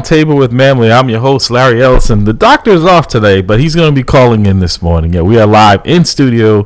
Table with Mamley. I'm your host, Larry Ellison. The doctor is off today, but he's going to be calling in this morning. Yeah, we are live in studio.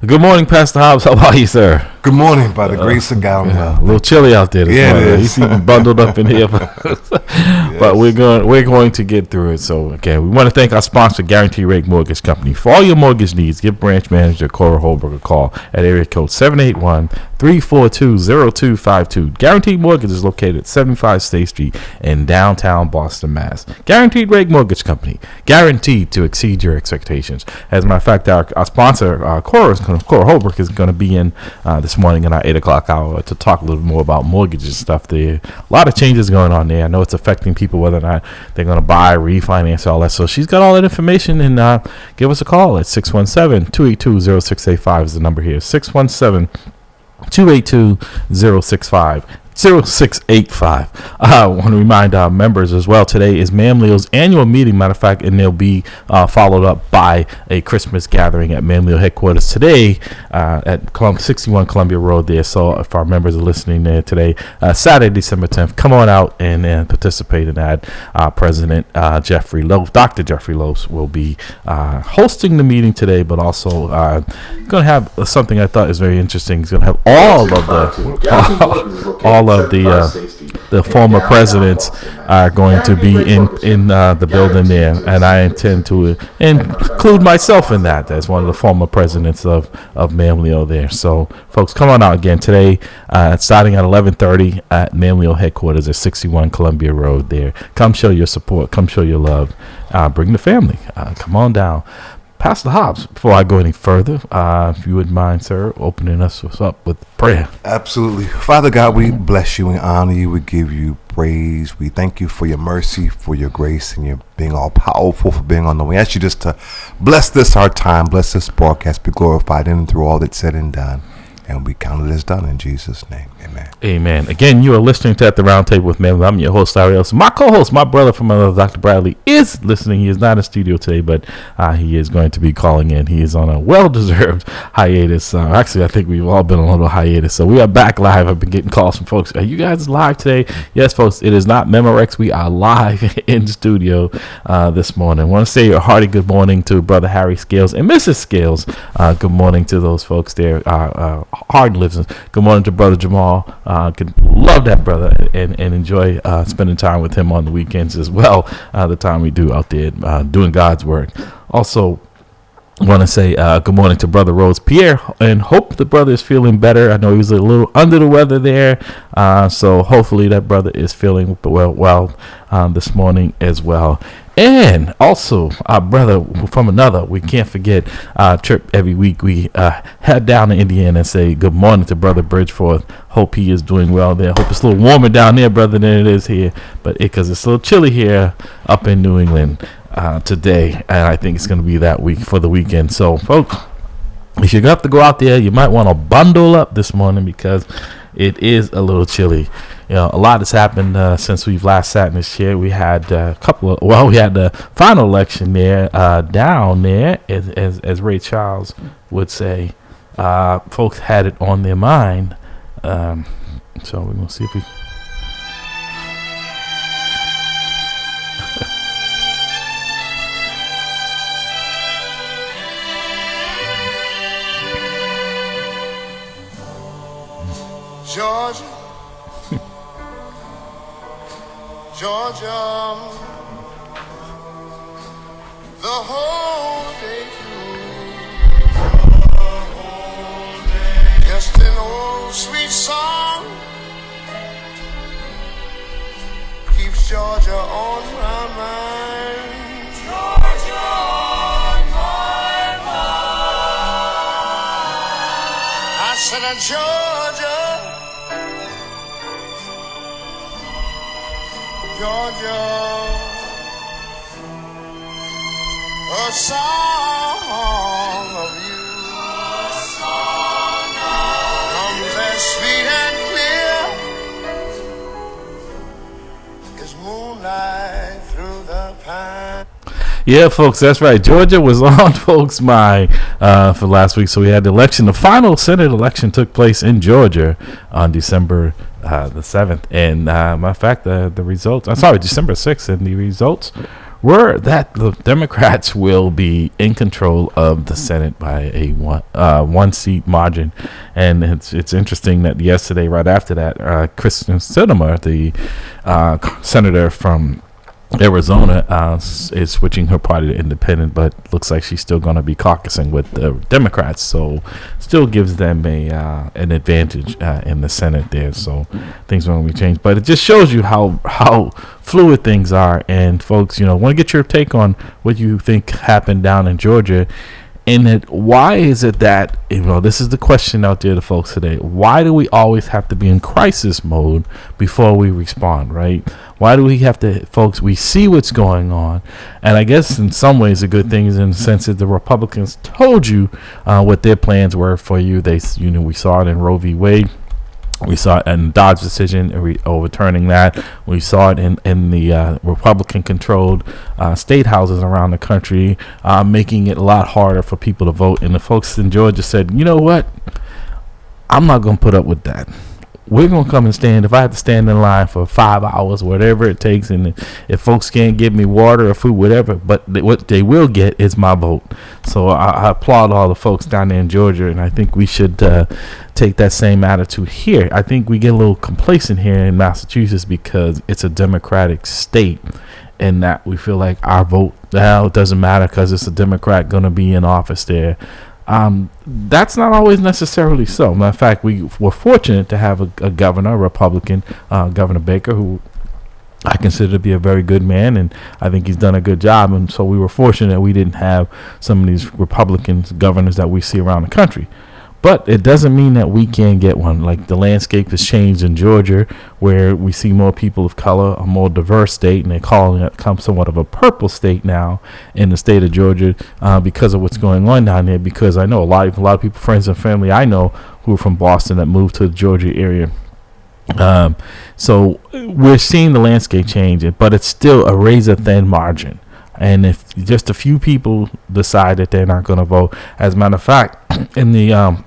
Good morning, Pastor Hobbs. How are you, sir? Good morning, by the grace of God. A little chilly out there this morning. It is. He's even bundled up in here, but we're going to get through it. So, okay, we want to thank our sponsor, Guarantee Rate Mortgage Company. For all your mortgage needs, give branch manager Cora Holberg a call at area code 781-342-0252. Guaranteed Mortgage is located at 75 State Street in downtown Boston, Mass. Guaranteed Rate Mortgage Company, guaranteed to exceed your expectations. As a matter of fact, our sponsor, Cora Holberg, is going to be in this morning in our 8 o'clock hour to talk a little more about mortgages and stuff there. A lot of changes going on there. I know it's affecting people whether or not they're going to buy, refinance, all that. So she's got all that information, and give us a call at 617-282-0685 is the number here. 617-282-0685. 0685. I want to remind our members as well, today is Mamleo's annual meeting, matter of fact, and they'll be followed up by a Christmas gathering at Mamleo headquarters today at 61 Columbia Road there. So if our members are listening there today, Saturday, December 10th, come on out and participate in that. President Jeffrey Loaf, Dr. Jeffrey Loaf, will be hosting the meeting today, but also going to have something I thought is very interesting. He's going to have all of the former presidents are going to be in the building there, and I intend to include myself in that as one of the former presidents of Mamleo there. So, folks, come on out again today, starting at 11:30 at Mamleo headquarters at 61 Columbia Road there. Come show your support. Come show your love. Bring the family. Come on down. Pastor Hobbs, before I go any further, if you would mind, sir, opening us up with prayer. Absolutely. Father God, we bless you and honor you. We give you praise. We thank you for your mercy, for your grace, and your being all powerful, for being on the way. I ask you just to bless this our time, bless this broadcast, be glorified in and through all that's said and done. And we count it as done in Jesus' name. Amen. Amen. Again, you are listening to At the Round Table with Mamley. I'm your host, Larry Ellison. My co-host, my brother from another, Dr. Bradley, is listening. He is not in studio today, but he is going to be calling in. He is on a well-deserved hiatus. Actually, I think we've all been on a little hiatus. So we are back live. I've been getting calls from folks. Are you guys live today? Yes, folks. It is not Memorex. We are live in studio this morning. I want to say a hearty good morning to Brother Harry Scales and Mrs. Scales. Good morning to those folks there. Hard lives. Good morning to Brother Jamal. Could love that brother and enjoy spending time with him on the weekends as well. The time we do out there doing God's work. Also, want to say good morning to Brother Rose Pierre, and hope the brother is feeling better. I know he was a little under the weather there, so hopefully that brother is feeling well this morning as well. And also, our brother from another, we can't forget trip every week. We head down to Indiana and say good morning to Brother Bridgeforth. Hope he is doing well there. Hope it's a little warmer down there, brother, than it is here. But because it's a little chilly here up in New England today, and I think it's going to be that week for the weekend. So, folks, if you're going to have to go out there, you might want to bundle up this morning because it is a little chilly. You know, a lot has happened since we've last sat in this chair. We had we had the final election there down there, as Ray Charles would say. Folks had it on their mind. So we're going to see if we... Georgia, Georgia, the whole day through, just an old sweet song keeps Georgia on my mind. Georgia on my mind. I said, Georgia, Georgia, a song of you comes as sweet and clear as moonlight through the pine. Yeah, folks, that's right. Georgia was on folks' mind for last week. So we had the election. The final Senate election took place in Georgia on December the 7th. And matter of fact, the results, I'm sorry, December 6th, and the results were that the Democrats will be in control of the Senate by a one seat margin. And it's interesting that yesterday, right after that, Kristen Sinema, the senator from Arizona, is switching her party to independent, but looks like she's still going to be caucusing with the Democrats, so still gives them an advantage in the Senate there. So things are going to be changed, but it just shows you how fluid things are. And folks, want to get your take on what you think happened down in Georgia. And why is it that, this is the question out there to folks today. Why do we always have to be in crisis mode before we respond, right? Why do we have to, folks, we see what's going on. And I guess in some ways a good thing is in the sense that the Republicans told you what their plans were for you. We saw it in Roe v. Wade. We saw it in Dodd's decision, overturning that. We saw it in the Republican-controlled state houses around the country, making it a lot harder for people to vote. And the folks in Georgia said, you know what? I'm not going to put up with that. We're going to come and stand. If I have to stand in line for 5 hours, whatever it takes, and if folks can't give me water or food, whatever, but what they will get is my vote. So I applaud all the folks down there in Georgia, and I think we should take that same attitude here. I think we get a little complacent here in Massachusetts because it's a Democratic state, and that we feel like our vote now it doesn't matter because it's a Democrat going to be in office there. That's not always necessarily so. Matter of fact, we were fortunate to have a governor, a Republican, Governor Baker, who I consider to be a very good man, and I think he's done a good job. And so we were fortunate that we didn't have some of these Republican governors that we see around the country. But it doesn't mean that we can't get one. Like the landscape has changed in Georgia, where we see more people of color, a more diverse state, and they're calling it somewhat of a purple state now in the state of Georgia because of what's going on down there. Because I know a lot of people, friends and family I know who are from Boston that moved to the Georgia area. So we're seeing the landscape change, but it's still a razor thin margin. And if just a few people decide that they're not going to vote, as a matter of fact, in the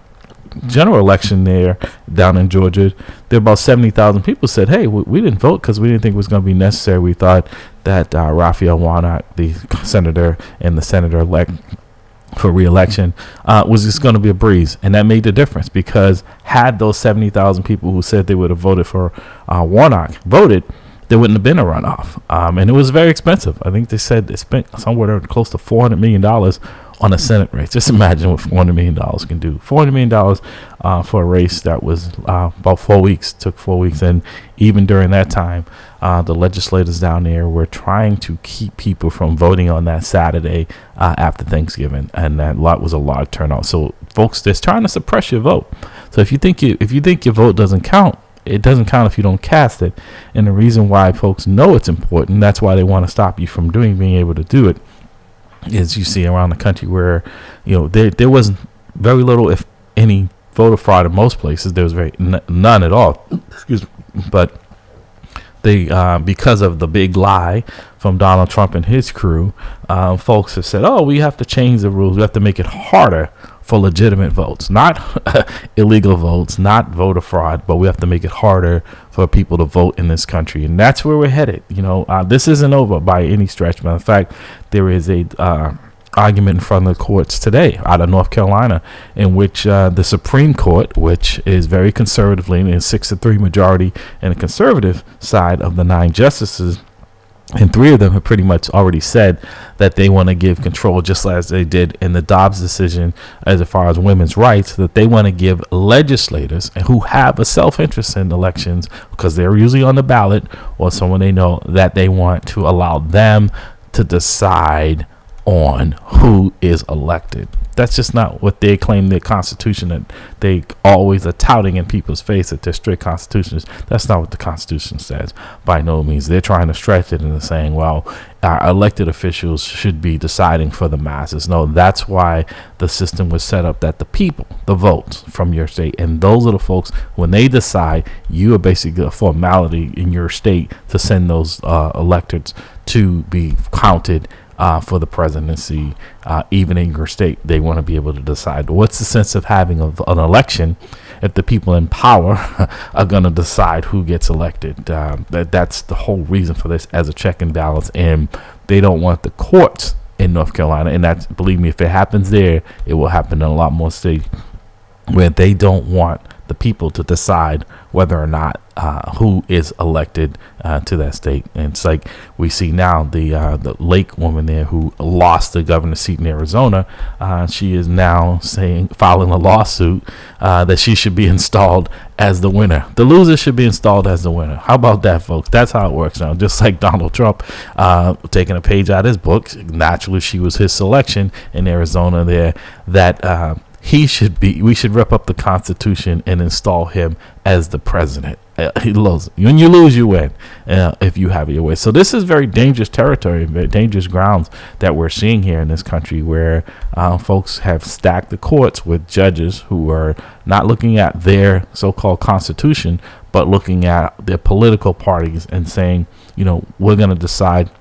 general election there down in Georgia, there were about 70,000 people said, hey, we didn't vote because we didn't think it was going to be necessary. We thought that Raphael Warnock, the senator and the senator-elect for re-election, was just going to be a breeze. And that made the difference, because had those 70,000 people who said they would have voted for Warnock voted, there wouldn't have been a runoff. And it was very expensive. I think they said they spent somewhere close to $400 million on a Senate race. Just imagine what $400 million can do. $400 million for a race that was about 4 weeks, took 4 weeks. And even during that time, the legislators down there were trying to keep people from voting on that Saturday after Thanksgiving. And that was a large turnout. So folks, they're trying to suppress your vote. So if you think your vote doesn't count, it doesn't count if you don't cast it. And the reason why folks know it's important, that's why they want to stop you from being able to do it, is you see around the country where, there was very little, if any, voter fraud in most places. There was none at all. Excuse me. But they, because of the big lie from Donald Trump and his crew, folks have said, we have to change the rules. We have to make it harder for legitimate votes, not illegal votes, not voter fraud, but we have to make it harder for people to vote in this country. And that's where we're headed. This isn't over by any stretch. Matter of fact, there is a argument in front of the courts today out of North Carolina in which the Supreme Court, which is very conservative leaning, is 6-3 majority, and the conservative side of the 9 justices, and 3 of them have pretty much already said that they want to give control, just as they did in the Dobbs decision as far as women's rights, that they want to give legislators who have a self-interest in elections, because they're usually on the ballot or someone they know, that they want to allow them to decide on who is elected. That's just not what they claim their Constitution, that they always are touting in people's face that they're strict Constitutions. That's not what the Constitution says. By no means. They're trying to stretch it and saying, well, our elected officials should be deciding for the masses. No, that's why the system was set up, that the people, the votes from your state, and those are the folks, when they decide, you are basically a formality in your state to send those electeds to be counted for the presidency, even in your state. They want to be able to decide. What's the sense of having an election if the people in power are going to decide who gets elected. That's the whole reason for this, as a check and balance. And they don't want the courts in North Carolina, and that's, believe me, if it happens there, it will happen in a lot more states, where they don't want the people to decide whether or not who is elected to that state. And it's like we see now the Lake woman there who lost the governor's seat in Arizona. She is now filing a lawsuit that she should be installed as the winner. The loser should be installed as the winner. How about that, folks? That's how it works now. Just like Donald Trump taking a page out of his book. Naturally, she was his selection in Arizona there. We should rip up the Constitution and install him as the president. He loses. When you lose, you win, if you have your way. So this is very dangerous territory, very dangerous grounds that we're seeing here in this country, where folks have stacked the courts with judges who are not looking at their so-called Constitution, but looking at their political parties and saying, we're going to decide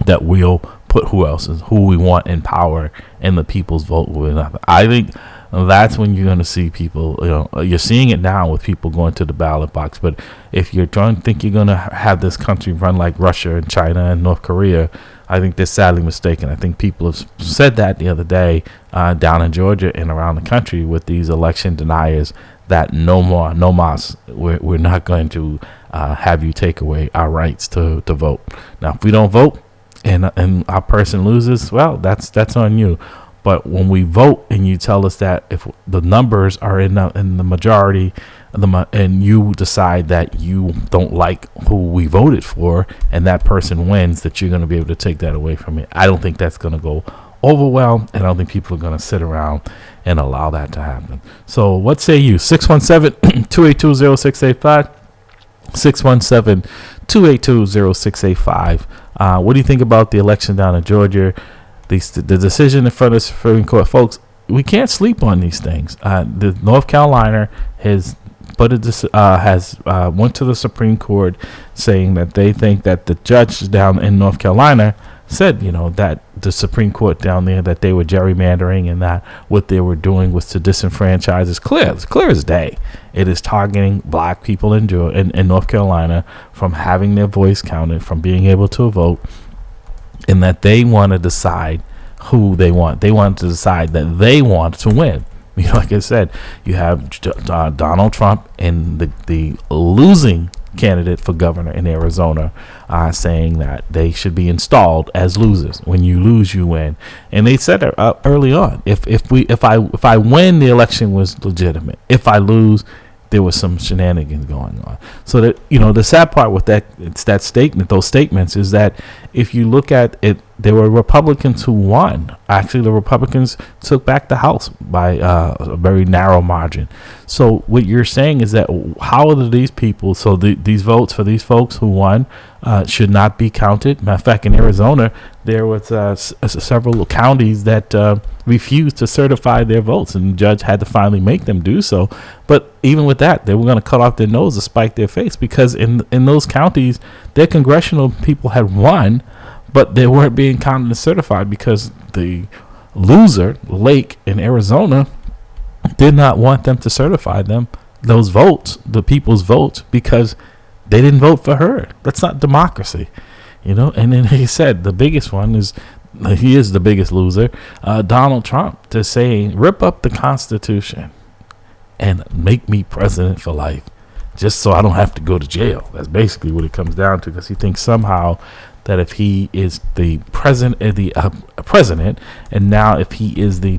that we'll put who we want in power, and the people's vote will. I think that's when you're going to see people, you're seeing it now with people going to the ballot box. But if you're trying to think you're going to have this country run like Russia and China and North Korea, I think they're sadly mistaken. I think people have said that the other day down in Georgia and around the country with these election deniers, that no more, no mas. We're not going to have you take away our rights to vote. Now, if we don't vote, and our person loses, well, that's on you. But when we vote and you tell us that if the numbers are in the majority, and you decide that you don't like who we voted for, and that person wins, that you're going to be able to take that away from me. I don't think that's going to go over well, and I don't think people are going to sit around and allow that to happen. So what say you? 617-282-0685. 617-282-0685. What do you think about the election down in Georgia? The decision in front of the Supreme Court, folks. We can't sleep on these things. The North Carolina has went to the Supreme Court saying that they think that the judge down in North Carolina said, that the Supreme Court down there, that they were gerrymandering, and that what they were doing was to disenfranchise. It's clear as day. It is targeting black people in North Carolina from having their voice counted, from being able to vote, and that they want to decide who they want. They want to decide that they want to win. Like I said, you have Donald Trump and the losing candidate for governor in Arizona saying that they should be installed as losers. When you lose, you win. And they said early on, if I win, the election was legitimate. If I lose, there was some shenanigans going on. So that the sad part with those statements is that if you look at it, there were Republicans who won. Actually, the Republicans took back the House by a very narrow margin. So what you're saying is that how are these people? So these votes for these folks who won should not be counted. Matter of fact, in Arizona, there was several counties that refused to certify their votes, and the judge had to finally make them do so. But even with that, they were going to cut off their nose to spite their face, because in those counties, their congressional people had won, but they weren't being counted and certified because the loser, Lake in Arizona, did not want them to certify those votes, the people's votes, because they didn't vote for her. That's not democracy, And then he said the biggest one is, he is the biggest loser, Donald Trump, to say, rip up the Constitution and make me president for life, just so I don't have to go to jail. That's basically what it comes down to, because he thinks somehow that if he is the president, and now if he is the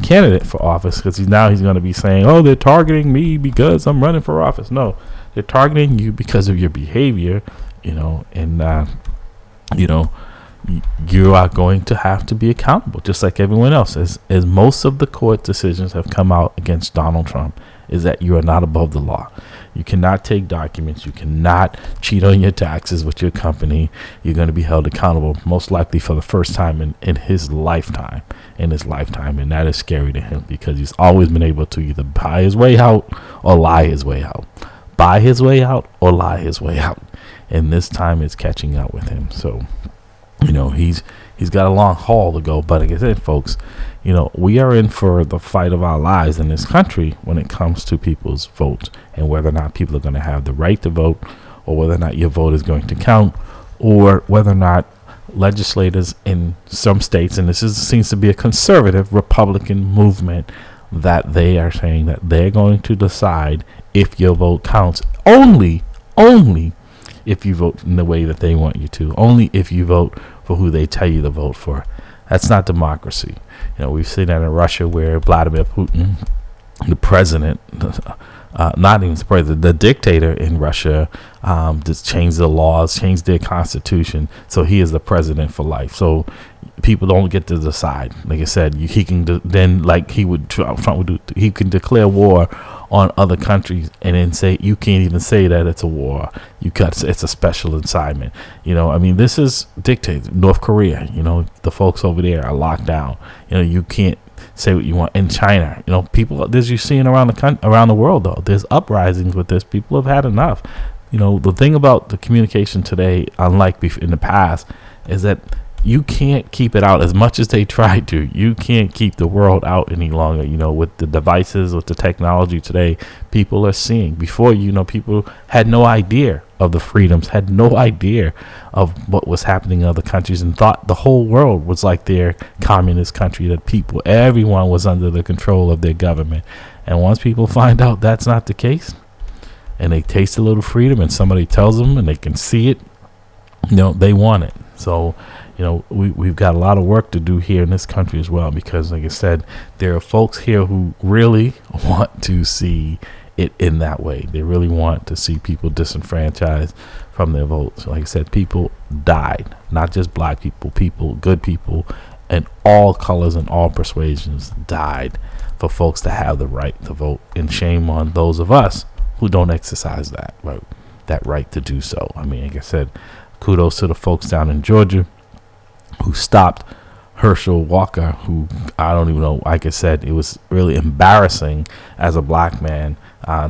candidate for office, because he's going to be saying, oh, they're targeting me because I'm running for office. No, they're targeting you because of your behavior, and you are going to have to be accountable, just like everyone else. As most of the court decisions have come out against Donald Trump, is that you are not above the law. You cannot take documents. You cannot cheat on your taxes with your company. You're going to be held accountable, most likely for the first time in his lifetime. And that is scary to him, because he's always been able to either buy his way out or lie his way out. Buy his way out or lie his way out. And this time it's catching up with him. So He's got a long haul to go. But like I said, folks, we are in for the fight of our lives in this country when it comes to people's votes and whether or not people are going to have the right to vote, or whether or not your vote is going to count, or whether or not legislators in some states, and seems to be a conservative Republican movement, that they are saying that they're going to decide if your vote counts only if you vote in the way that they want you to, only if you vote for who they tell you to vote for. That's not democracy. We've seen that in Russia, where Vladimir Putin, the president, not even the president, the dictator in Russia, just changed the laws, changed their constitution, so he is the president for life. So people don't get to decide. Like I said, he can then, like Trump would do, he can declare war on other countries and then say you can't even say that it's a war. It's a special assignment. This is dictated. North Korea, the folks over there are locked down. You can't say what you want. In China, people, there's, you're seeing around the world, though, there's uprisings with this. People have had enough. The thing about the communication today, unlike in the past, is that you can't keep it out as much as they tried to. You can't keep the world out any longer. With the devices, with the technology today, people are seeing. Before, people had no idea of the freedoms, had no idea of what was happening in other countries, and thought the whole world was like their communist country, that everyone was under the control of their government. And once people find out that's not the case, and they taste a little freedom, and somebody tells them, and they can see it, they want it. So, we've got a lot of work to do here in this country as well, because, like I said, there are folks here who really want to see it in that way. They really want to see people disenfranchised from their votes. Like I said, people died, not just black people, good people, and all colors and all persuasions died for folks to have the right to vote. And shame on those of us who don't exercise that right to do so. Like I said, kudos to the folks down in Georgia who stopped Herschel Walker, who, I don't even know, like I said, it was really embarrassing as a black man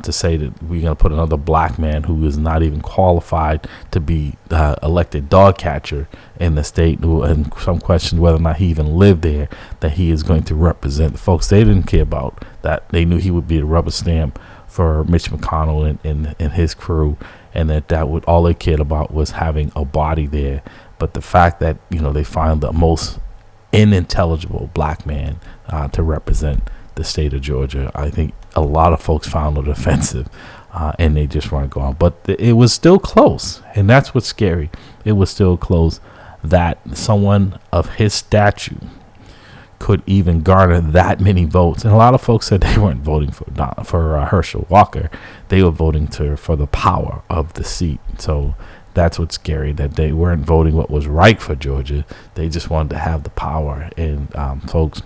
to say that we're going to put another black man who is not even qualified to be elected dog catcher in the state, and some questioned whether or not he even lived there, that he is going to represent the folks they didn't care about, that they knew he would be the rubber stamp for Mitch McConnell and his crew, and that would, all they cared about was having a body there. But the fact that, they find the most unintelligible black man to represent the state of Georgia, I think a lot of folks found it offensive, and they just weren't going. But it was still close, and that's what's scary. It was still close that someone of his stature could even garner that many votes. And a lot of folks said they weren't voting for Herschel Walker. They were voting for the power of the seat. So that's what's scary, that they weren't voting what was right for Georgia. They just wanted to have the power. And folks,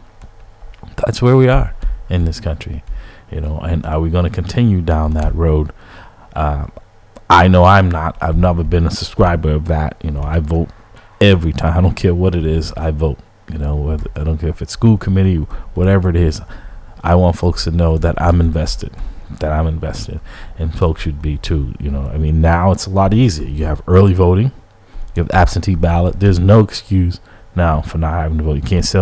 that's where we are in this country, and are we going to continue down that road? I know I'm not. I've never been a subscriber of that. I vote every time. I don't care what it is. I vote. I don't care if it's school committee, whatever it is. I want folks to know that I'm invested, and folks should be too. Now it's a lot easier. You have early voting, you have absentee ballot. There's no excuse now for not having to vote. You can't say,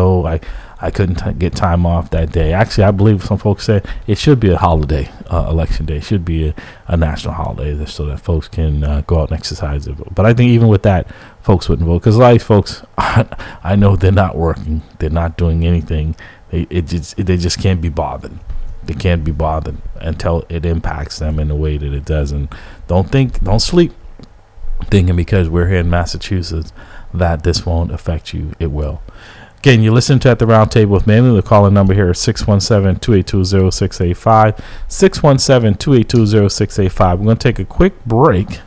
I couldn't get time off that day. Actually, I believe some folks said it should be a holiday. Election day should be a national holiday, so that folks can go out and exercise their vote. But I think even with that, folks wouldn't vote, because a lot of folks, I know they're not working, they're not doing anything. They just can't be bothered. They can't be bothered until it impacts them in the way that it does. And don't sleep thinking because we're here in Massachusetts that this won't affect you. It will. Again, you listen to At the Round Table with Manny. The calling number here is 617-282-0685. 617-282-0685. We're going to take a quick break,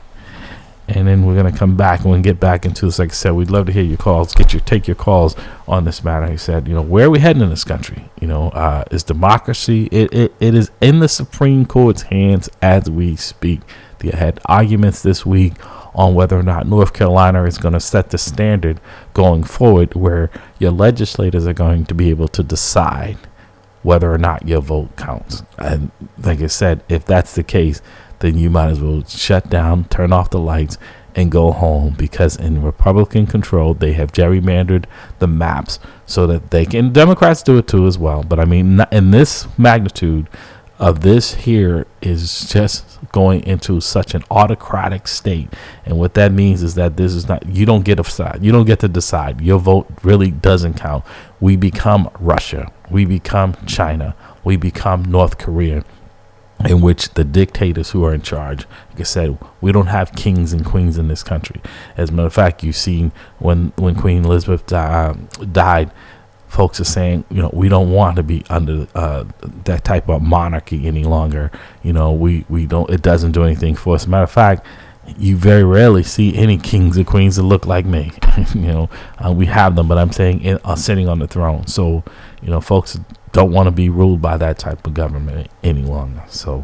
and then we're going to come back and we'll get back into this. Like I said, we'd love to hear your calls. Take your calls on this matter. He said, where are we heading in this country? Is democracy? It is in the Supreme Court's hands as we speak. They had arguments this week on whether or not North Carolina is going to set the standard going forward, where your legislators are going to be able to decide whether or not your vote counts. And like I said, if that's the case, then you might as well shut down, turn off the lights, and go home, because in Republican control, they have gerrymandered the maps so that they can. Democrats do it too as well, but I mean, not in this magnitude of this here is just going into such an autocratic state. And what that means is that this is not, you don't get a side, you don't get to decide. Your vote really doesn't count. We become Russia, we become China, we become North Korea, in which the dictators who are in charge, like I said, we don't have kings and queens in this country. As a matter of fact, you've seen when Queen Elizabeth died, folks are saying, we don't want to be under that type of monarchy any longer. We don't. It doesn't do anything for us. As a matter of fact, you very rarely see any kings or queens that look like me. We have them, but I'm saying sitting on the throne. So, folks don't want to be ruled by that type of government any longer. So,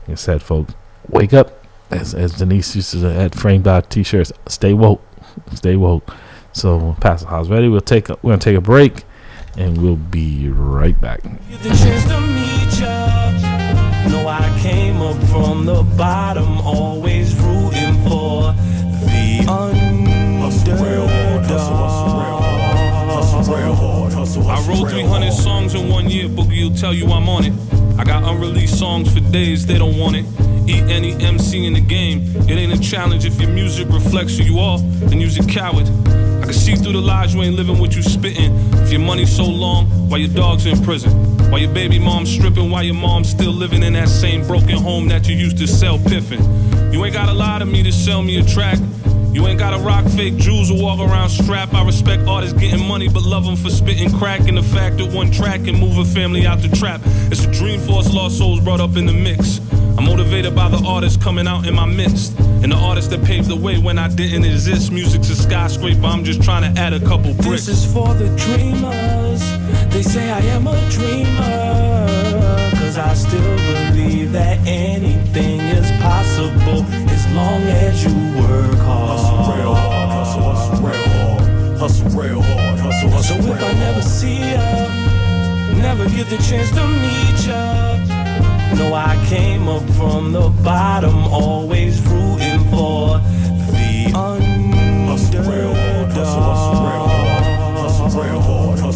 like I said, folks, wake up. As Denise used to at framed out t-shirts, stay woke, stay woke. So, Pastor House, ready? We're gonna take a break, and we'll be right back. Get the chance to meet ya. No, I came up from the bottom, always rooting for the underdog. I wrote 300 songs in 1 year, Boogie will tell you I'm on it. I got unreleased songs for days, they don't want it. Eat any MC in the game, it ain't a challenge. If your music reflects who you are, then you's a coward. I can see through the lies, you ain't living what you spitting. If your money's so long, why your dog's in prison? Why your baby mom's stripping, why your mom's still living in that same broken home that you used to sell piffin'? You ain't gotta lie to me to sell me a track. You ain't gotta rock fake jewels or walk around strapped. I respect artists getting money, but love them for spitting crack. And the fact that one track can move a family out the trap. It's a dream for us lost souls brought up in the mix. I'm motivated by the artists coming out in my midst, and the artists that paved the way when I didn't exist. Music's a skyscraper, I'm just trying to add a couple bricks. This is for the dreamers. They say I am a dreamer, cause I still believe that anything is possible as long as you work hard. Hustle real hard, hustle real hard, hustle real hard, hustle so real if I never see ya, never get the chance to meet ya. No, I came up from the bottom, always rooting for the underdog.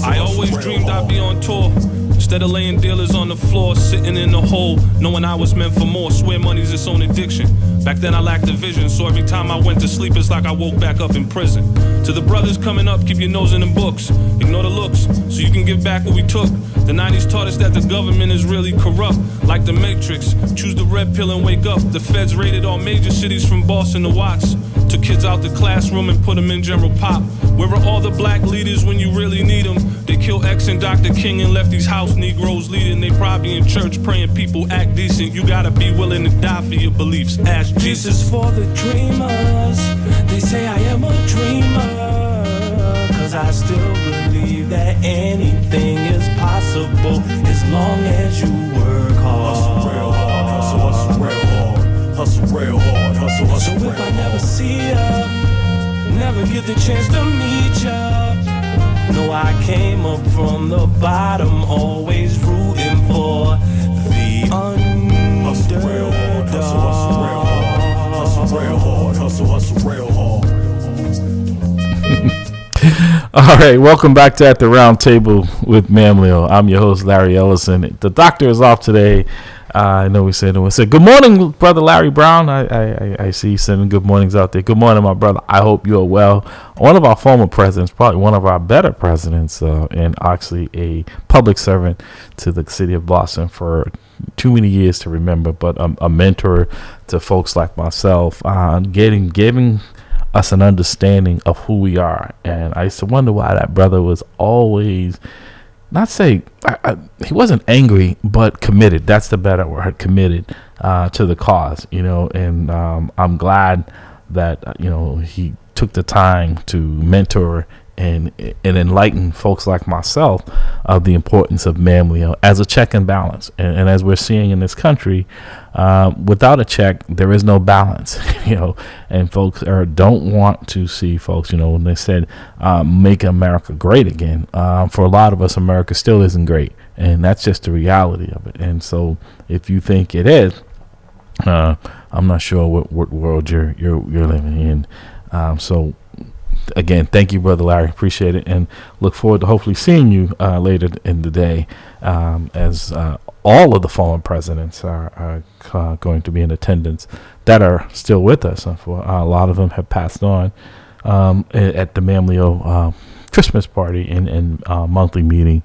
I always dreamed I'd be on tour. Instead of laying dealers on the floor, sitting in the hole, knowing I was meant for more. Swear money's its own addiction. Back then I lacked the vision, so every time I went to sleep, it's like I woke back up in prison. To the brothers coming up, keep your nose in the books. Ignore the looks, so you can give back what we took. The 90s taught us that the government is really corrupt, like the Matrix. Choose the red pill and wake up. The feds raided all major cities from Boston to Watts. Took kids out the classroom and put them in general pop. Where are all the black leaders when you really need them? They killed X and Dr. King and left these house Negroes leading. They probably in church praying people act decent. You gotta be willing to die for your beliefs. Ask Jesus. This is for the dreamers. They say I am a dreamer, cause I still believe that anything is possible as long as you work hard. Hustle real hard, hustle real hard, hustle real hard, hustle so real if I never see ya, never get the chance to meet ya. No, I came up from the bottom, always rooting for the underdog. Hustle real hard, hustle real hard. All right, welcome back to At the Round Table with Mamleo. I'm your host, Larry Ellison. The doctor is off today. I know we said good morning, brother Larry Brown. I see you sending good mornings out there. Good morning, my brother. I hope you are well. One of our former presidents, probably one of our better presidents, and actually a public servant to the city of Boston for too many years to remember, but a mentor to folks like myself, giving us an understanding of who we are. And I used to wonder why that brother was always, he wasn't angry, but committed. That's the better word, committed to the cause, and I'm glad that, he took the time to mentor and enlighten folks like myself of the importance of Mamleo as a check and balance. And as we're seeing in this country, without a check, there is no balance, and folks don't want to see folks, when they said, make America great again. For a lot of us, America still isn't great. And that's just the reality of it. And so if you think it is, I'm not sure what world you're living in. So again, thank you, Brother Larry. Appreciate it, and look forward to hopefully seeing you later in the day, as all of the fallen presidents are going to be in attendance that are still with us. For a lot of them have passed on at the Mamleo Christmas party and monthly meeting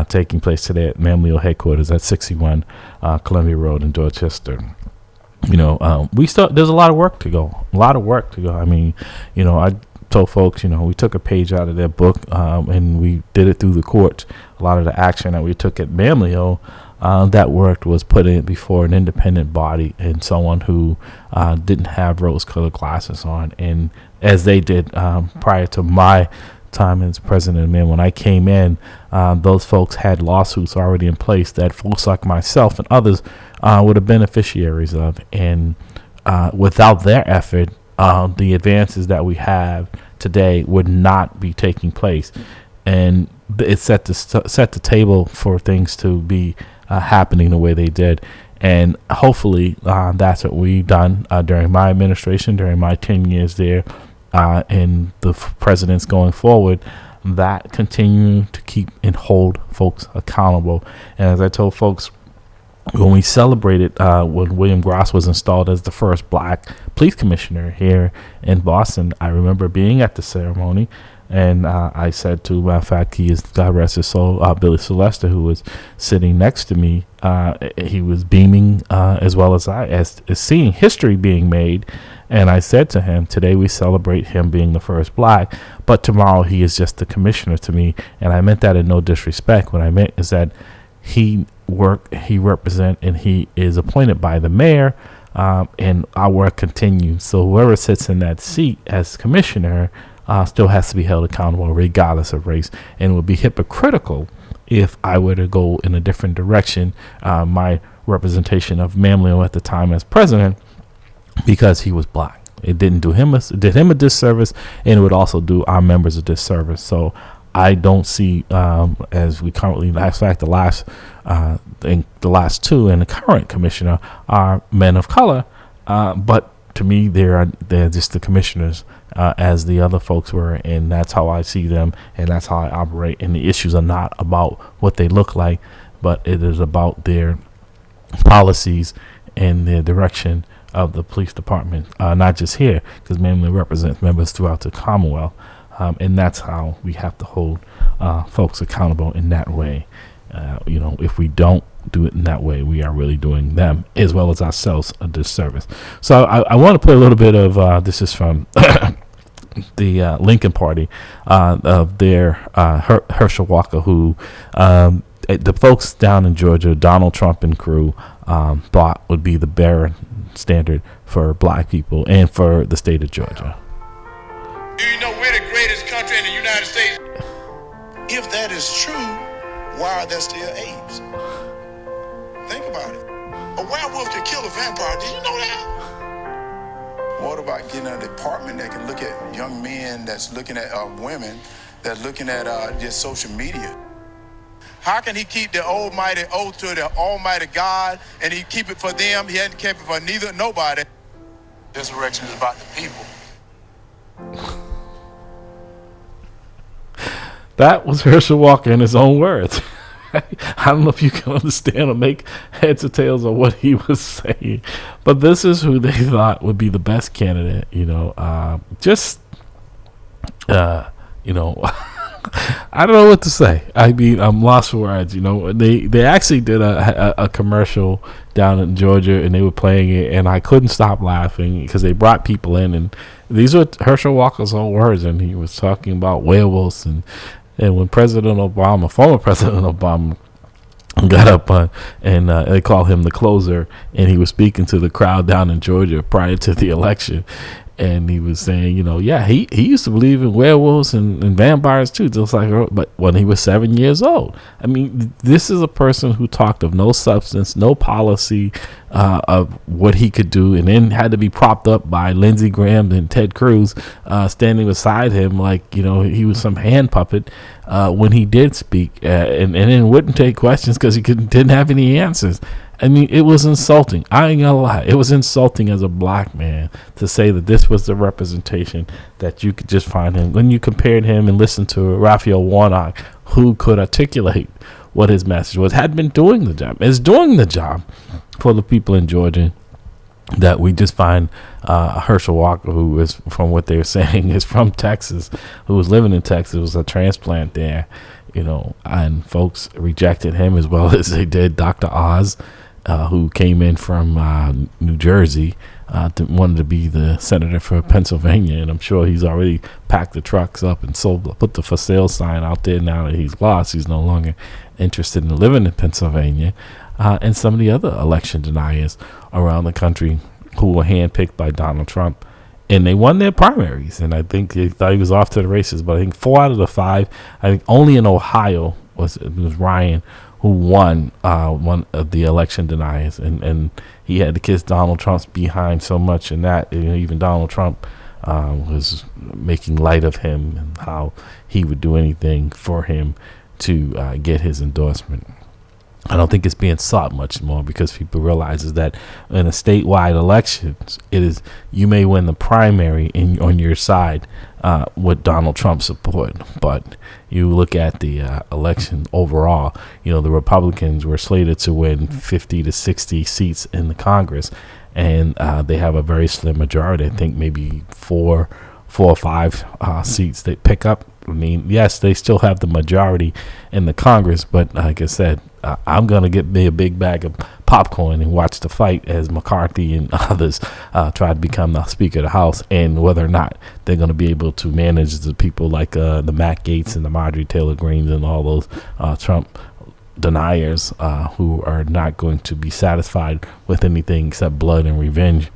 taking place today at Mamleo headquarters at 61 Columbia Road in Dorchester. There's a lot of work to go. I mean, I told folks, we took a page out of their book and we did it through the courts. A lot of the action that we took at Mamleo, that work was put in before an independent body and someone who didn't have rose-colored glasses on. And as they did prior to my time as president, when I came in, those folks had lawsuits already in place that folks like myself and others were the beneficiaries of. And without their effort, the advances that we have today would not be taking place. And it set the table for things to be happening the way they did. And hopefully that's what we've done during my administration, during my 10 years there, and the presidents going forward, that continue to keep and hold folks accountable. And as I told folks, when we celebrated when William Gross was installed as the first black police commissioner here in Boston, I remember being at the ceremony, and I said to, matter of fact, he is, God rest his soul, Billy Sylvester, who was sitting next to me. He was beaming as well as I, as seeing history being made. And I said to him, today we celebrate him being the first black, but tomorrow he is just the commissioner to me. And I meant that in no disrespect. What I meant is that he represent, and he is appointed by the mayor, and our work continues. So whoever sits in that seat as commissioner still has to be held accountable regardless of race, and it would be hypocritical if I were to go in a different direction, my representation of Mamleo at the time as president, because he was black. It did him a disservice, and it would also do our members a disservice. So I don't see, as we currently, in fact, the last two and the current commissioner are men of color, but to me, they're just the commissioners, as the other folks were, and that's how I see them, and that's how I operate. And the issues are not about what they look like, but it is about their policies and their direction of the police department, not just here, because Mamleo represents members throughout the Commonwealth, and that's how we have to hold folks accountable in that way. If we don't do it in that way, we are really doing them as well as ourselves a disservice. So I want to play a little bit of this is from the Lincoln Party of their Herschel Walker, who the folks down in Georgia, Donald Trump and crew, thought would be the bearer standard for black people and for the state of Georgia. Do you know we're the greatest country in the United States? If that is true, why are there still apes? Think about it. A werewolf can kill a vampire. Did you know that? What about getting a department that can look at young men, that's looking at women, that's looking at just social media? How can he keep the almighty oath to the almighty God, and he keep it for them? He hadn't kept it for nobody. Resurrection is about the people. That was Herschel Walker in his own words. I don't know if you can understand or make heads or tails of what he was saying, but this is who they thought would be the best candidate. I don't know what to say. I mean, I'm lost for words. They actually did a commercial down in Georgia, and they were playing it, and I couldn't stop laughing because they brought people in, and these were Herschel Walker's own words, and he was talking about werewolves, and when former President Obama, got up and they call him the closer, and he was speaking to the crowd down in Georgia prior to the election. And he was saying, he used to believe in werewolves and vampires too, just like her, but when he was 7 years old. I mean, this is a person who talked of no substance, no policy of what he could do, and then had to be propped up by Lindsey Graham and Ted Cruz standing beside him like, he was some hand puppet when he did speak, and then wouldn't take questions because he didn't have any answers. I mean, it was insulting. I ain't gonna lie. It was insulting as a black man to say that this was the representation that you could just find him. When you compared him and listened to Raphael Warnock, who could articulate what his message was, had been doing the job, is doing the job for the people in Georgia, that we just find Herschel Walker, who is, from what they're saying, is from Texas, who was living in Texas, was a transplant there, and folks rejected him as well as they did Dr. Oz, who came in from New Jersey, wanted to be the senator for Pennsylvania, and I'm sure he's already packed the trucks up and put the for sale sign out there now that he's lost. He's no longer interested in living in Pennsylvania. And some of the other election deniers around the country who were handpicked by Donald Trump, and they won their primaries. And I think they thought he was off to the races, but I think 4 out of the 5, I think only in Ohio was Ryan who won one of the election deniers, and he had to kiss Donald Trump's behind so much in that even Donald Trump was making light of him and how he would do anything for him to get his endorsement. I don't think it's being sought much more because people realizes that in a statewide elections, it is, you may win the primary on your side with Donald Trump support, but you look at the election overall, the Republicans were slated to win 50 to 60 seats in the Congress, and they have a very slim majority. I think maybe four or five seats they pick up. I mean, yes, they still have the majority in the Congress, but like I said, I'm going to get me a big bag of popcorn and watch the fight as McCarthy and others try to become the Speaker of the House, and whether or not they're going to be able to manage the people like the Matt Gaetz and the Marjorie Taylor Greens and all those Trump deniers who are not going to be satisfied with anything except blood and revenge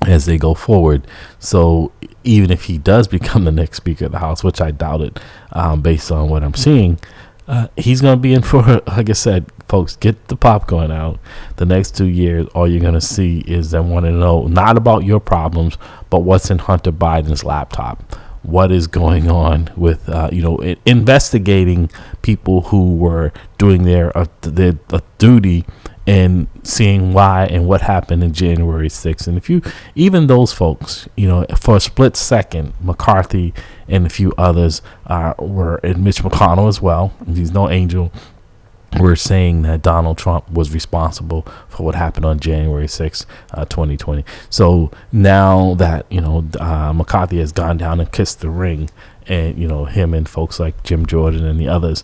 as they go forward. So even if he does become the next Speaker of the House, which I doubt it based on what I'm seeing, he's going to be in for, like I said, folks, get the popcorn out. The next 2 years, all you're going to see is they want to know not about your problems, but what's in Hunter Biden's laptop. What is going on with, investigating people who were doing their duty and seeing why and what happened in January 6th. And even those folks, for a split second, McCarthy and a few others were, and Mitch McConnell as well, he's no angel, were saying that Donald Trump was responsible for what happened on January 6th, 2020. So now that, McCarthy has gone down and kissed the ring, and, him and folks like Jim Jordan and the others,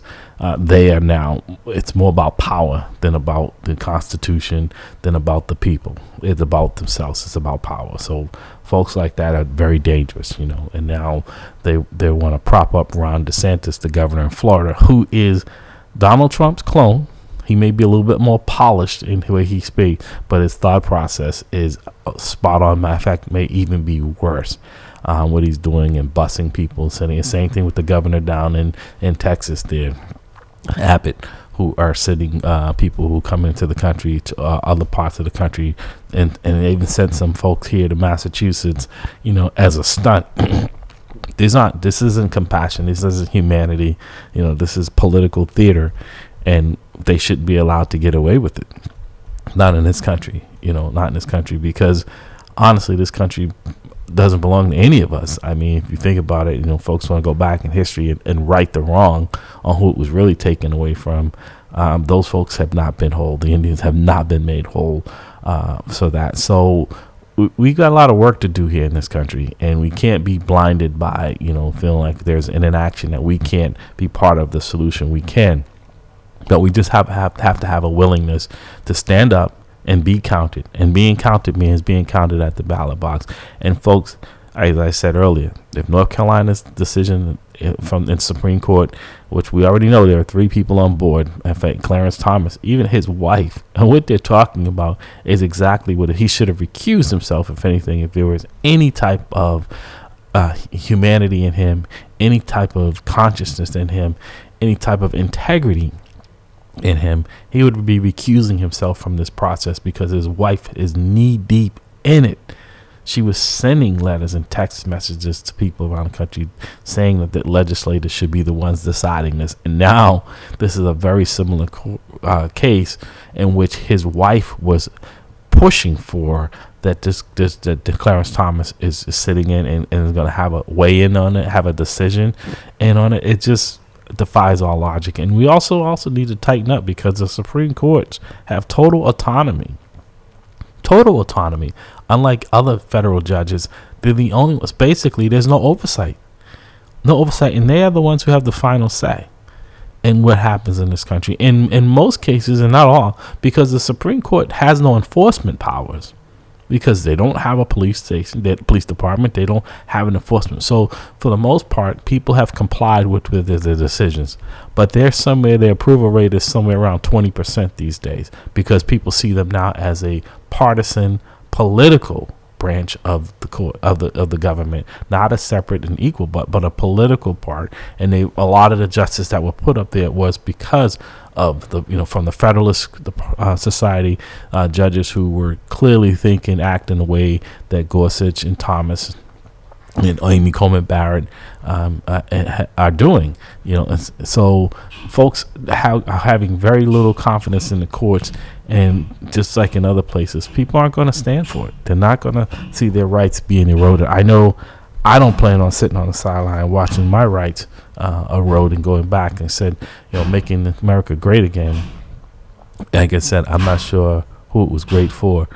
they are now, it's more about power than about the Constitution, than about the people. It's about themselves. It's about power. So folks like that are very dangerous, and now they want to prop up Ron DeSantis, the governor in Florida, who is Donald Trump's clone. He may be a little bit more polished in the way he speaks, but his thought process is spot on. Matter of fact, may even be worse. What he's doing and busing people, sending the same thing with the governor down in Texas there, Abbott, who are sending people who come into the country to other parts of the country, and they even sent some folks here to Massachusetts, as a stunt. This isn't compassion. This isn't humanity. This is political theater, and they shouldn't be allowed to get away with it. Not in this country, not in this country, because honestly, this country doesn't belong to any of us. I mean, if you think about it, folks want to go back in history and right the wrong on who it was really taken away from. Those folks have not been whole. The Indians have not been made whole. So we got a lot of work to do here in this country, and we can't be blinded by, feeling like there's an inaction that we can't be part of the solution. We can, but we just have to have a willingness to stand up and be counted. And being counted means being counted at the ballot box. And folks, as I said earlier, if North Carolina's decision from the Supreme Court, which we already know there are 3 people on board, in fact, Clarence Thomas, even his wife, and what they're talking about is exactly what he should have recused himself, if anything, if there was any type of humanity in him, any type of consciousness in him, any type of integrity in him, he would be recusing himself from this process, because his wife is knee deep in it. She was sending letters and text messages to people around the country saying that the legislators should be the ones deciding this. And now this is a very similar case in which his wife was pushing for that that Clarence Thomas is sitting in and is going to have a weigh in on it, have a decision in on it. It just defies all logic. And we also need to tighten up because the Supreme Courts have total autonomy. Unlike other federal judges, they're the only ones. Basically, there's no oversight, and they are the ones who have the final say in what happens in this country. In most cases, and not all, because the Supreme Court has no enforcement powers, because they don't have a police department, they don't have an enforcement. So for the most part, people have complied with their decisions, but their approval rate is somewhere around 20% these days, because people see them now as a partisan political branch of the court of the government, not a separate and equal, but a political part. And a lot of the justice that were put up there was because of from the Federalist Society judges who were clearly acting the way that Gorsuch and Thomas and Amy Coney Barrett are doing. So folks are having very little confidence in the courts, and just like in other places, people aren't going to stand for it. They're not going to see their rights being eroded. I know I don't plan on sitting on the sideline watching my rights erode and going back and said, making America great again. Like I said, I'm not sure who it was great for.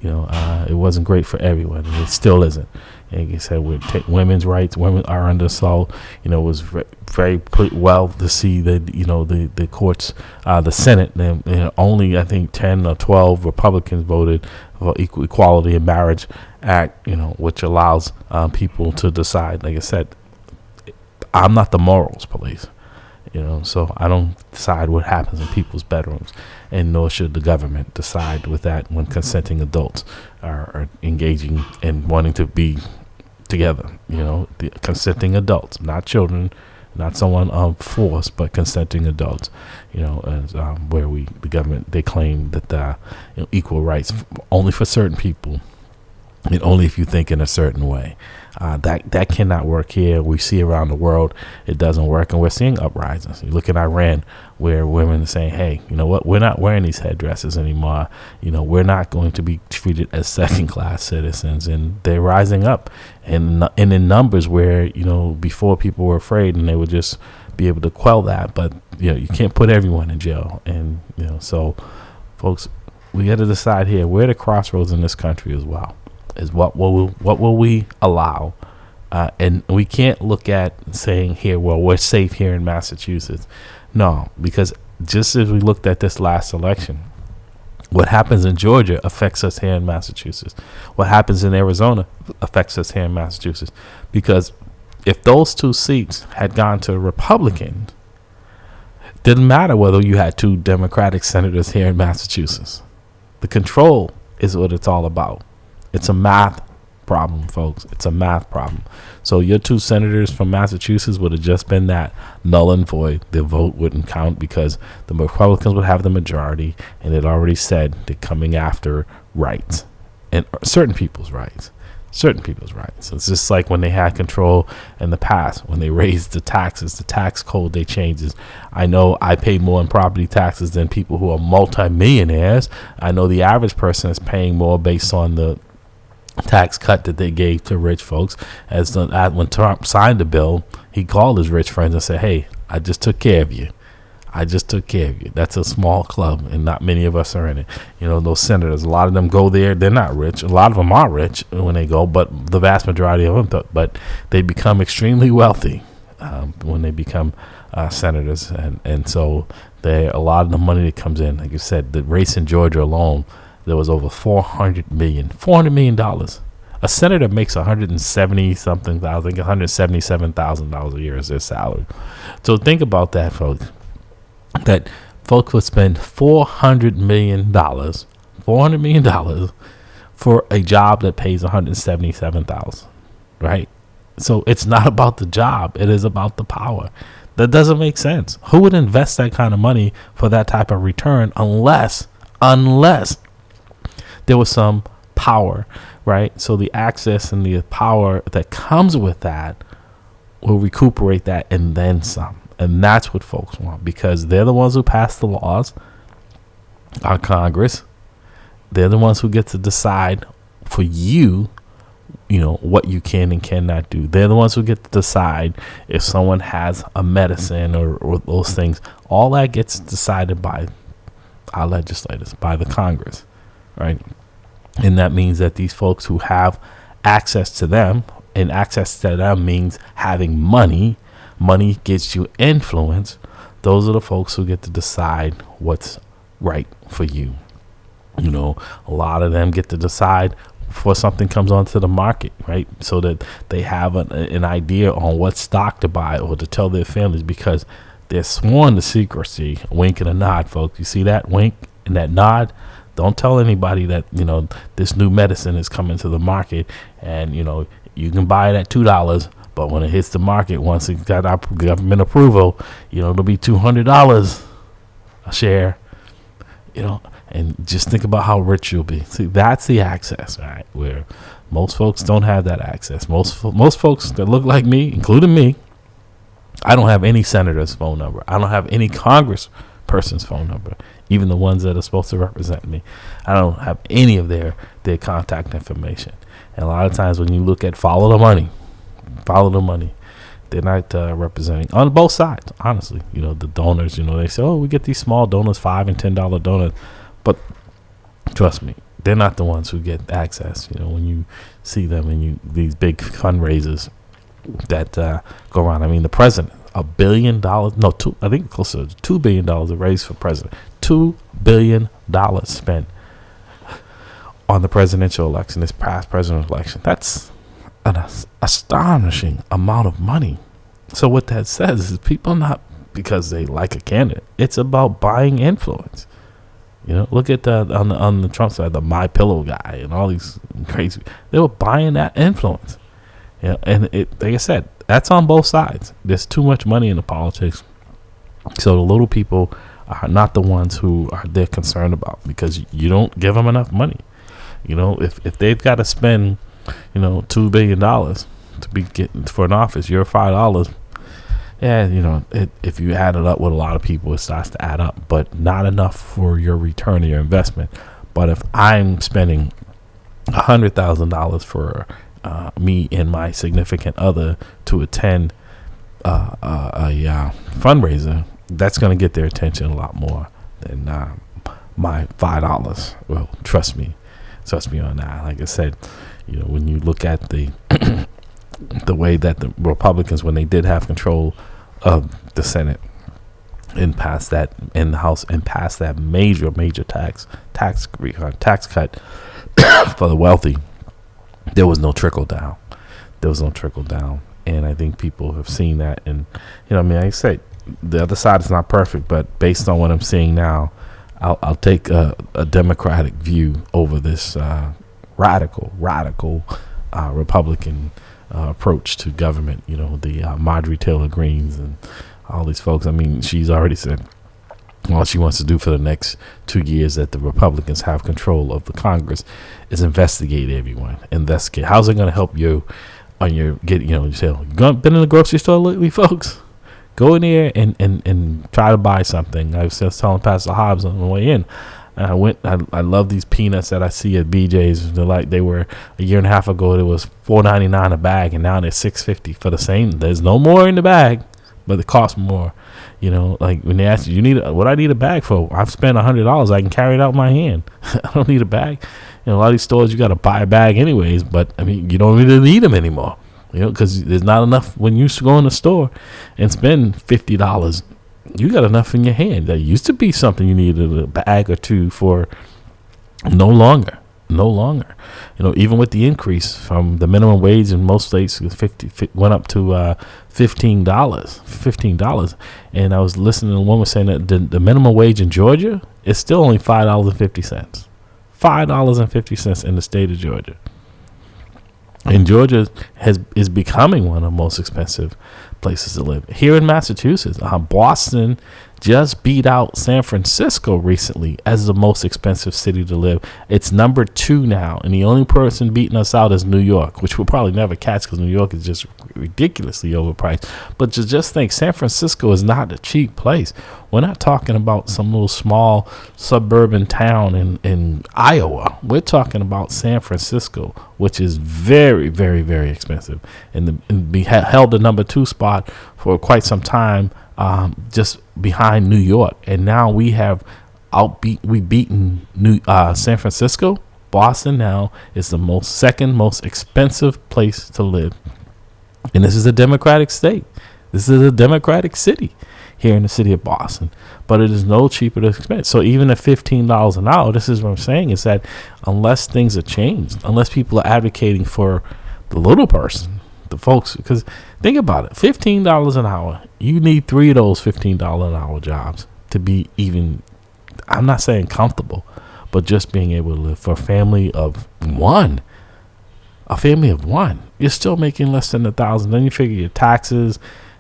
It wasn't great for everyone, and it still isn't. Like I said, women's rights, women are under assault. It was very well to see that the courts, the Senate, only I think 10 or 12 Republicans voted for Equality in Marriage Act, which allows people to decide. Like I said, I'm not the morals police. So I don't decide what happens in people's bedrooms, and nor should the government decide with that when consenting adults are engaging and wanting to be together. The consenting adults, not children, not someone of force, but consenting adults. As where the government, they claim that equal rights only for certain people, and only if you think in a certain way. That cannot work here. We see around the world it doesn't work, and we're seeing uprisings. You look at Iran, where women are saying, hey, you know what, we're not wearing these headdresses anymore. We're not going to be treated as second-class citizens, and they're rising up, and in numbers where, before people were afraid and they would just be able to quell that. But, you can't put everyone in jail. And, so, folks, we got to decide here, we're at a crossroads in this country as well. Is what will we allow, and we can't look at saying here, well, we're safe here in Massachusetts. No, because just as we looked at this last election, what happens in Georgia affects us here in Massachusetts. What happens in Arizona affects us here in Massachusetts. Because if those two seats had gone to Republicans, it didn't matter whether you had two Democratic senators here in Massachusetts. The control is what it's all about. It's a math problem, folks. It's a math problem. So your two senators from Massachusetts would have just been that, null and void. Their vote wouldn't count because the Republicans would have the majority, and it already said they're coming after rights, and certain people's rights. It's just like when they had control in the past, when they raised the taxes, the tax code, they changed. I know I pay more in property taxes than people who are multimillionaires. I know the average person is paying more based on the tax cut that they gave to rich folks. When Trump signed the bill, he called his rich friends and said, hey, I just took care of you. That's a small club, and not many of us are in it. Those senators, a lot of them go there. They're not rich. A lot of them are rich when they go, but the vast majority of them, but they become extremely wealthy when they become senators. And so a lot of the money that comes in, like you said, the race in Georgia alone, there was over $400 million. A senator makes $170,000, I think $177,000 a year is their salary. So think about that, folks. That folks would spend $400 million for a job that pays $177,000, right? So it's not about the job; it is about the power. That doesn't make sense. Who would invest that kind of money for that type of return unless there was some power, right? So the access and the power that comes with that will recuperate that and then some. And that's what folks want, because they're the ones who pass the laws, our Congress. They're the ones who get to decide for you, what you can and cannot do. They're the ones who get to decide if someone has a medicine or those things. All that gets decided by our legislators, by the Congress, right? And that means that these folks who have access to them, and access to them means having money. Money gets you influence. Those are the folks who get to decide what's right for you. A lot of them get to decide before something comes onto the market, right? So that they have an idea on what stock to buy or to tell their families, because they're sworn to secrecy. A wink and a nod, folks. You see that wink and that nod? Don't tell anybody that, this new medicine is coming to the market, and, you can buy it at $2, but when it hits the market, once it got our government approval, it'll be $200 a share, and just think about how rich you'll be. See, that's the access, right? Where most folks don't have that access. Most folks that look like me, including me, I don't have any senator's phone number. I don't have any congressperson's phone number, even the ones that are supposed to represent me. I don't have any of their contact information. And a lot of times when you look at follow the money, they're not representing on both sides, honestly. The donors, they say, we get these small donors, $5 and $10 donors. But trust me, they're not the ones who get access. When you see them and these big fundraisers that go around. I mean, the president, $1 billion, I think closer to $2 billion raised for president. $2 billion spent on the presidential election, this past presidential election. That's an astonishing amount of money. So what that says is people not because they like a candidate. It's about buying influence. Look at on the Trump side, the My Pillow guy and all these crazy. They were buying that influence. And it, like I said, that's on both sides. There's too much money in the politics. So the little people are not the ones who they're concerned about, because you don't give them enough money. If they've got to spend, $2 billion to be getting for an office, you're $5. Yeah, if you add it up with a lot of people, it starts to add up, but not enough for your return of your investment. But if I'm spending $100,000 for me and my significant other to attend a fundraiser, that's going to get their attention a lot more than my $5. Well, trust me on that. Like I said, when you look at the the way that the Republicans, when they did have control of the Senate and passed that in the House and passed that major tax cut for the wealthy, there was no trickle down. And I think people have seen that. And like I said, the other side is not perfect, but based on what I'm seeing now, I'll take a Democratic view over this radical Republican approach to government. The Marjorie Taylor Greens and all these folks. I mean, she's already said all she wants to do for the next 2 years that the Republicans have control of the Congress is investigate everyone. Investigate. How's it going to help you on your getting? You say, been in the grocery store lately, folks? Go in there and try to buy something. I was just telling Pastor Hobbs on the way in. I love these peanuts that I see at BJ's. They were a year and a half ago. It was $4.99 a bag, and now they're $6.50 for the same. There's no more in the bag, but it costs more. Like when they ask you what I need a bag for? I've spent $100. I can carry it out in my hand. I don't need a bag. A lot of these stores you got to buy a bag anyways. But I mean, you don't really need them anymore. Because there's not enough. When you used to go in the store and spend $50, you got enough in your hand. There used to be something you needed a bag or two for. No longer. Even with the increase from the minimum wage in most states, went up to $15. And I was listening to a woman saying that the minimum wage in Georgia is still only $5.50. $5.50 in the state of Georgia. And Georgia is becoming one of the most expensive places to live. Here in Massachusetts, Boston just beat out San Francisco recently as the most expensive city to live. It's number 2 now, and the only person beating us out is New York, which we'll probably never catch because New York is just ridiculously overpriced. But to just think San Francisco is not a cheap place. We're not talking about some little small suburban town in Iowa. We're talking about San Francisco, which is very, very, very expensive, and held the number 2 spot for quite some time, just behind New York. And now we've beaten San Francisco. Boston now is the second most expensive place to live, and this is a Democratic state. This is a Democratic city here in the city of Boston, but it is no cheaper to expense. So even at $15 an hour, this is what I'm saying, is that unless things are changed, unless people are advocating for the little person, the folks, because think about it, $15 an hour, you need 3 of those $15 an hour jobs to be even, I'm not saying comfortable, but just being able to live. For a family of one, you're still making less than $1,000. Then you figure your taxes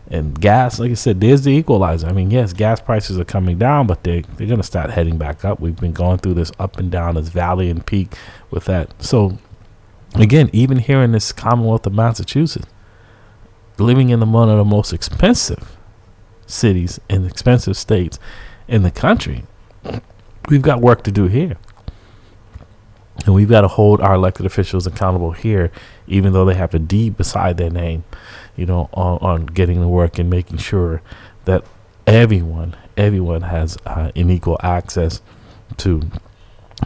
and gas. Like I said, there's the equalizer. I mean, yes, gas prices are coming down, but they're going to start heading back up. We've been going through this up and down, this valley and peak with that. So again, even here in this Commonwealth of Massachusetts, living in one of the most expensive cities and expensive states in the country, we've got work to do here. And we've got to hold our elected officials accountable here, even though they have a D beside their name, on getting the work and making sure that everyone has an equal access to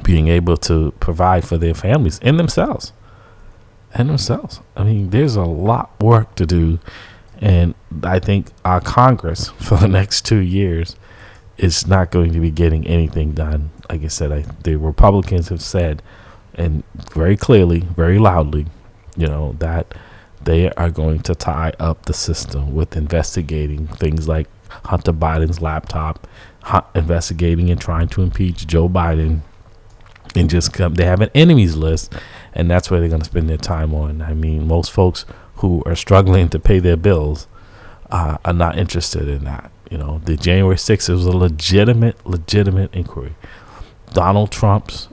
being able to provide for their families and themselves. I mean, there's a lot of work to do, and I think our Congress for the next 2 years is not going to be getting anything done. Like I said, the Republicans have said, and very clearly, very loudly, that they are going to tie up the system with investigating things like Hunter Biden's laptop, investigating and trying to impeach Joe Biden, and they have an enemies list, and that's where they're going to spend their time on. I mean, most folks who are struggling to pay their bills are not interested in that. The January 6th was a legitimate inquiry. Donald Trump's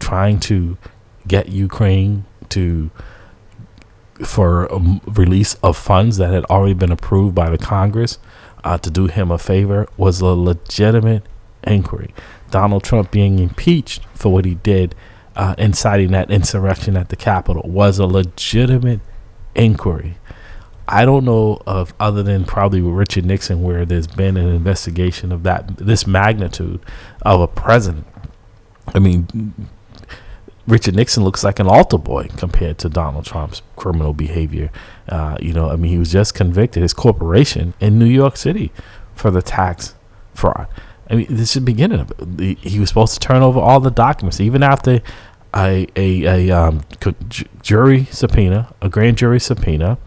trying to get Ukraine for a release of funds that had already been approved by the Congress to do him a favor was a legitimate inquiry. Donald Trump being impeached for what he did, inciting that insurrection at the Capitol, was a legitimate inquiry. I don't know of, other than probably with Richard Nixon, where there's been an investigation of this magnitude of a president. I mean, Richard Nixon looks like an altar boy compared to Donald Trump's criminal behavior. He was just convicted, his corporation in New York City, for the tax fraud. I mean, this is the beginning of it. He was supposed to turn over all the documents, even after a jury subpoena, a grand jury subpoena,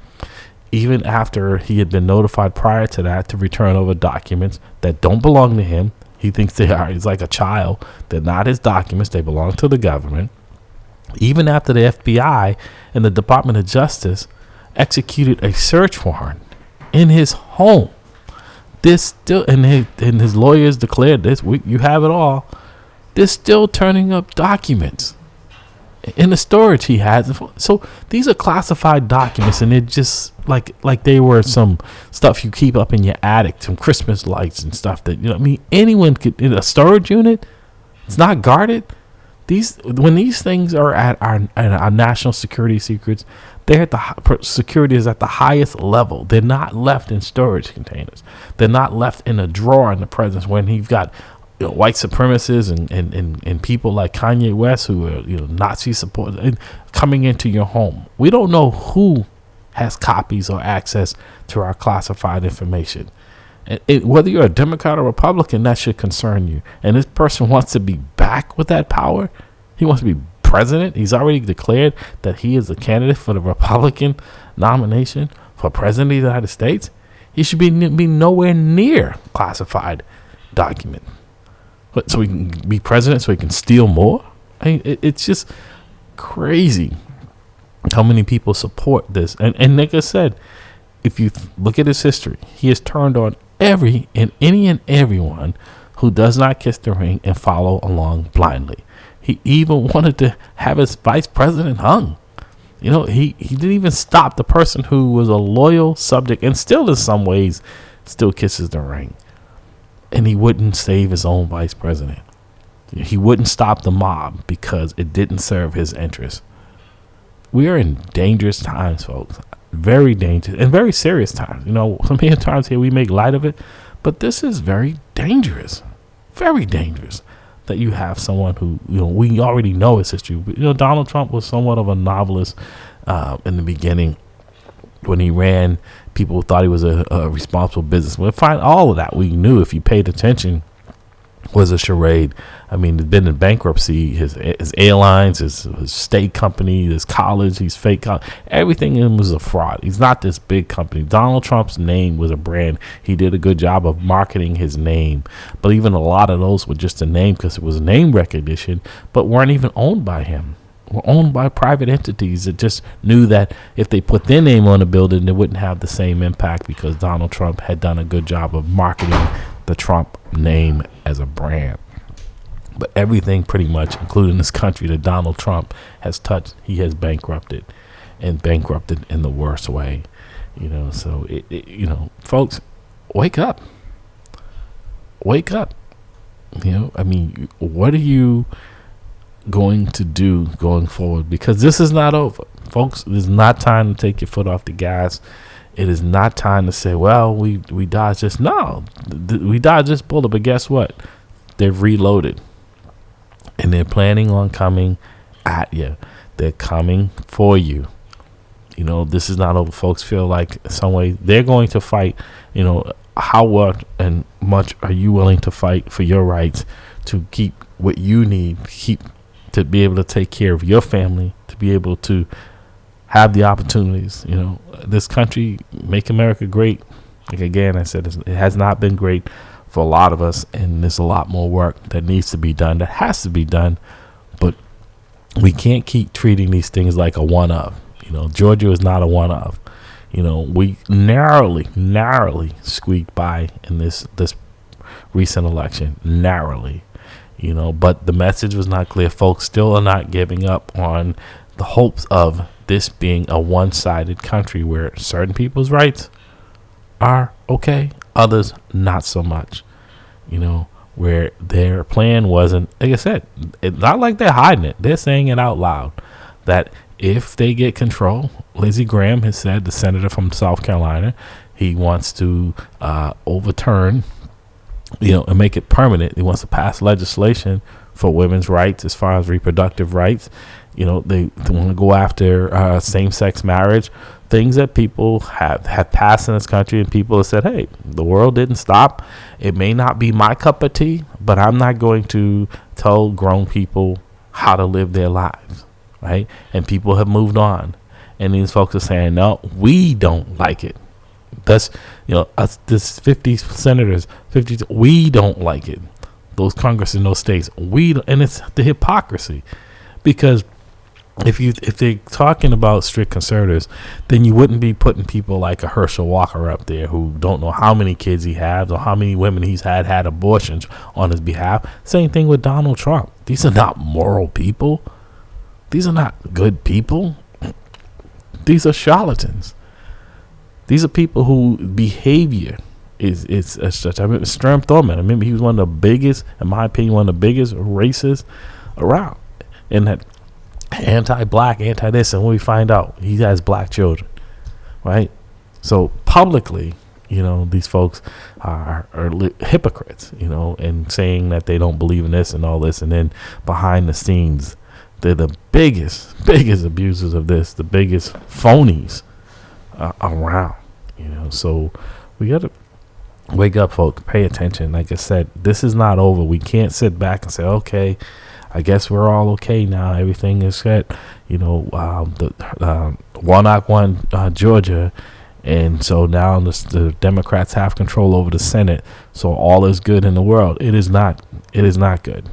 even after he had been notified prior to that to return over documents that don't belong to him. He thinks they are. He's like a child. They're not his documents. They belong to the government. Even after the FBI and the Department of Justice executed a search warrant in his home, this still, and his lawyers declared this, you have it all. They're still turning up documents in the storage he has. So these are classified documents, and they're just like they were some stuff you keep up in your attic, some Christmas lights and stuff that, anyone could, in a storage unit, it's not guarded. When these things are at our national security secrets, they're at the security is at the highest level. They're not left in storage containers. They're not left in a drawer in the presence when you've got white supremacists and people like Kanye West who are Nazi supporters coming into your home. We don't know who has copies or access to our classified information. Whether you're a Democrat or Republican, that should concern you. And this person wants to be back with that power. He wants to be president. He's already declared that he is a candidate for the Republican nomination for president of the United States. He should be nowhere near classified document. So he can be president, so he can steal more. I mean, it's just crazy how many people support this. And like I said, if you look at his history, he has turned on any and everyone who does not kiss the ring and follow along blindly. He even wanted to have his vice president hung. You know, he didn't even stop the person who was a loyal subject and still in some ways still kisses the ring. And he wouldn't save his own vice president. He wouldn't stop the mob because it didn't serve his interests. We are in dangerous times, folks. Very dangerous and very serious times. You know, so many times here we make light of it, but this is very dangerous. Very dangerous that you have someone who, you know, we already know his history. You know, Donald Trump was somewhat of a novelist in the beginning. When he ran, people thought he was a responsible businessman. Fine, all of that we knew if you paid attention was a charade. I mean, he's been in bankruptcy. His airlines, his state company, his college, he's fake. Everything in him was a fraud. He's not this big company. Donald Trump's name was a brand. He did a good job of marketing his name. But even a lot of those were just a name because it was name recognition, but weren't even owned by him. Were owned by private entities that just knew that if they put their name on a building, it wouldn't have the same impact because Donald Trump had done a good job of marketing the Trump name as a brand. But everything pretty much, including this country that Donald Trump has touched, he has bankrupted, and bankrupted in the worst way. You know, so you know, folks, wake up. Wake up. You know, I mean, what are you going to do going forward? Because this is not over, folks. It is not time to take your foot off the gas. It is not time to say, well, we dodged this. No, we dodged this bullet, but guess what? They've reloaded, and they're planning on coming at you. They're coming for you. You know, this is not over. Folks feel like some way they're going to fight. You know, how and much are you willing to fight for your rights to keep what you need, keep to be able to take care of your family, to be able to have the opportunities. You know, this country, make America great. Like again, I said, it has not been great for a lot of us, and there's a lot more work that needs to be done, that has to be done. But we can't keep treating these things like a one-of. You know, Georgia is not a one-of. You know, we narrowly squeaked by in this recent election, narrowly. You know, but the message was not clear. Folks still are not giving up on the hopes of this being a one-sided country where certain people's rights are okay, others not so much. You know, where their plan wasn't, like I said, it's not like they're hiding it. They're saying it out loud that if they get control, Lindsey Graham has said, the senator from South Carolina, he wants to overturn, you know, and make it permanent. He wants to pass legislation for women's rights as far as reproductive rights. You know, they want to go after same-sex marriage, things that people have passed in this country, and people have said, hey, the world didn't stop. It may not be my cup of tea, but I'm not going to tell grown people how to live their lives, right? And people have moved on. And these folks are saying, no, we don't like it. That's, you know, us, this 50 senators, 50, we don't like it. Those Congress in those states, and it's the hypocrisy. Because if they're talking about strict conservatives, then you wouldn't be putting people like a Herschel Walker up there who don't know how many kids he has or how many women he's had abortions on his behalf. Same thing with Donald Trump. These are not moral people. These are not good people. These are charlatans. These are people who behavior is such. I remember Strom Thurmond. I remember he was one of the biggest, in my opinion, one of the biggest racists around. And that anti-black, anti-this, and when we find out he has black children, right? So publicly, you know, these folks are hypocrites, you know, and saying that they don't believe in this and all this, and then behind the scenes, they're the biggest abusers of this, the biggest phonies around, you know. So we got to wake up, folks. Pay attention. Like I said, this is not over. We can't sit back and say, okay, I guess we're all okay now. Everything is set. You know, Warnock won Georgia, and so now the Democrats have control over the Senate. So all is good in the world. It is not. It is not good.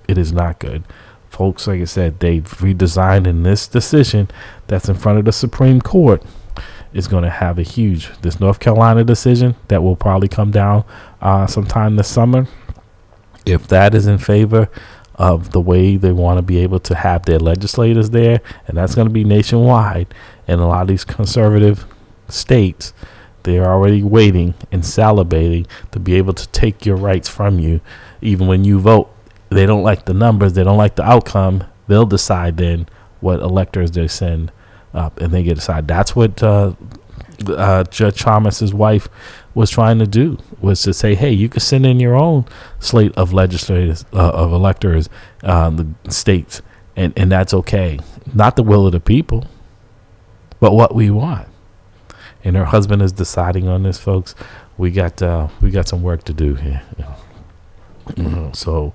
It is not good. Folks, like I said, they've redesigned in this decision that's in front of the Supreme Court. is going to have this North Carolina decision that will probably come down sometime this summer. If that is in favor of the way they want to be able to have their legislators there, and that's going to be nationwide, and a lot of these conservative states, they're already waiting and salivating to be able to take your rights from you. Even when you vote, they don't like the numbers, they don't like the outcome, they'll decide then what electors they send up, and they get to decide. That's what Judge Thomas's wife was trying to do, was to say, hey, you can send in your own slate of legislators, of electors, the states, and that's okay. Not the will of the people, but what we want. And her husband is deciding on this, folks. We got some work to do here. So,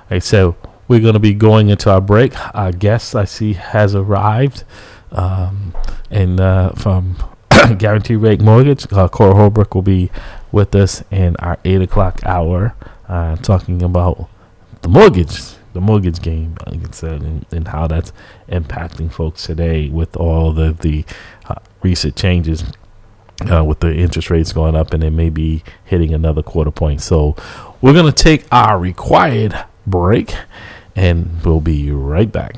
like I said, we're going to be going into our break. Our guest, I see, has arrived, and from Guarantee Rate Mortgage, Cora Holbrook will be with us in our 8 o'clock hour, talking about the mortgage game, like I said, and how that's impacting folks today with all the recent changes, with the interest rates going up, and it may be hitting another quarter point. So we're going to take our required break, and we'll be right back.